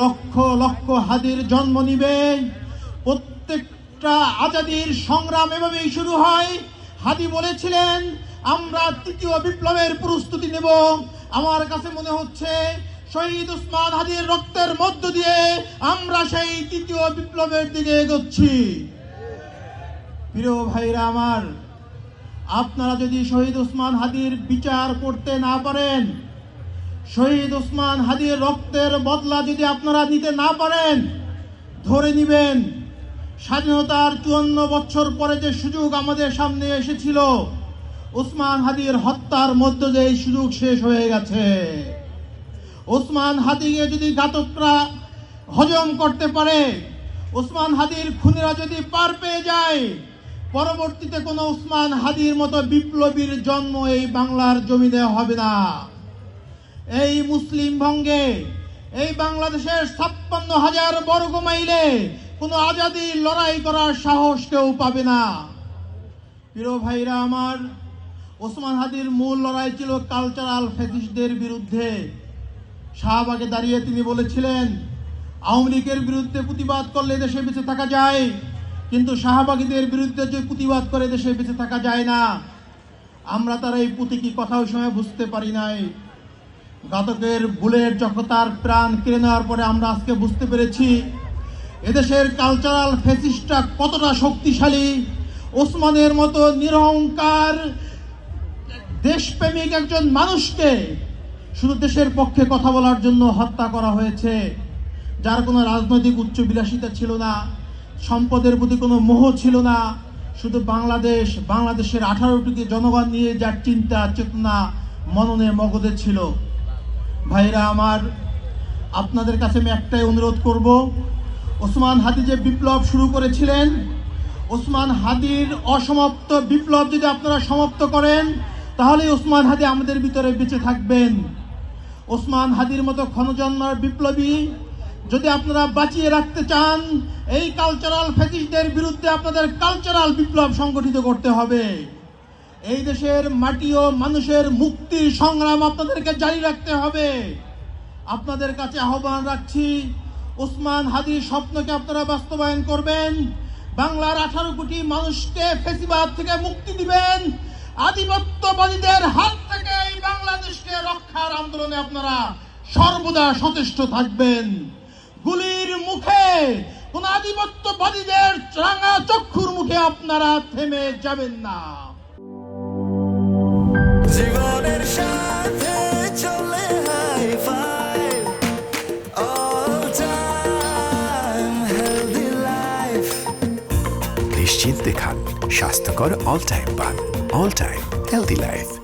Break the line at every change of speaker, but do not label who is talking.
লক্ষ লক্ষ হাদির জন্ম নিবে। প্রত্যেকটা আজাদির সংগ্রাম এভাবেই শুরু হয়। হাদি বলেছিলেন, আমরা তৃতীয় বিপ্লবের প্রস্তুতি নেব। আমার কাছে মনে হচ্ছে শহীদ ওসমান হাদির রক্তের মধ্য দিয়ে আমরা সেই তৃতীয় বিপ্লবের দিকে এগোচ্ছি। প্রিয় ভাইরা আমার, আপনারা যদি শহীদ ওসমান হাদির বিচার করতে না পারেন, শহীদ ওসমান হাদির রক্তের বদলা যদি আপনারা নিতে না পারেন, ধরে নিবেন স্বাধীনতার 54 বছর পরে যে সুযোগ আমাদের সামনে এসেছিল, ওসমান হাদির হত্যার মধ্য দিয়ে এই সুযোগ শেষ হয়ে গেছে। ওসমান হাদিকে যদি ঘাতকরা হজম করতে পারে, ওসমান হাদির খুনিরা যদি পার পেয়ে যায়, পরবর্তীতে কোনো ওসমান হাদির মতো বিপ্লবীর জন্ম এই বাংলার জমিনে হবে না। এই মুসলিম ভঙ্গে এই বাংলাদেশের 56,000 বর্গ মাইলে কোনো আজাদি লড়াই করার সাহস কেউ পাবে না। প্রিয় ভাইরা আমার, ওসমান হাদির মূল লড়াই ছিল কালচারাল ফ্যাসিস্টদের বিরুদ্ধে। শাহবাগে দাঁড়িয়ে তিনি বলেছিলেন, আওয়ামী লীগের বিরুদ্ধে প্রতিবাদ করলে দেশে বেঁচে থাকা যায়, কিন্তু শাহবাগীদের বিরুদ্ধে যে প্রতিবাদ করে দেশে বেঁচে থাকা যায় না। আমরা তার এই প্রতীকী কথা ওই সময় বুঝতে পারি নাই। ঘাতকের বুলেট যখন তার প্রাণ কেড়ে নেওয়ার পরে আমরা আজকে বুঝতে পেরেছি এদেশের কালচারাল ফ্যাসিস্টরা কতটা শক্তিশালী। ওসমানের মতো নিরহংকার দেশপ্রেমিক একজন মানুষকে শুধু দেশের পক্ষে কথা বলার জন্য হত্যা করা হয়েছে, যার কোনো রাজনৈতিক উচ্চবিলাসিতা ছিল না, সম্পদের প্রতি কোনো মোহ ছিল না, শুধু বাংলাদেশের 18 জনগণ নিয়ে যার চিন্তা চেতনা মননে মগজে ছিল। ভাইরা আমার, আপনাদের কাছে আমি একটাই অনুরোধ করব, ওসমান হাদি যে বিপ্লব শুরু করেছিলেন, ওসমান হাদির অসমাপ্ত বিপ্লব যদি আপনারা সমাপ্ত করেন, তাহলে ওসমান হাদি আমাদের ভিতরে বেঁচে থাকবেন। ওসমান হাদির মতো ক্ষণজন্মার বিপ্লবী যদি আপনারা বাঁচিয়ে রাখতে চান, এই কালচারাল ফ্যাসিস্টদের বিরুদ্ধে আপনাদের কালচারাল বিপ্লব সংগঠিত করতে হবে। এই দেশের মাটি ও মানুষের মুক্তির সংগ্রাম আপনাদেরকে জারি রাখতে হবে। আপনাদের কাছে আহ্বান রাখছি, ওসমান হাদির স্বপ্নকে আপনারা বাস্তবায়ন করবেন। বাংলার 18 কোটি মানুষকে ফ্যাসিবাদ থেকে মুক্তি দিবেন। আধিপত্যবাদীদের হাত থেকে এই বাংলাদেশকে রক্ষার আন্দোলনে আপনারা সর্বদা সচেষ্ট থাকবেন। গুলির মুখে কোন আধিপত্যবাদীদের রাঙা চক্ষুর মুখে আপনারা থেমে যাবেন না।
জীবনের সাথে চলে hi-fi, all time healthy life।
নিশ্চিন্তে খান স্বাস্থ্যকর অল টাইম পান, অল টাইম হেলদি লাইফ।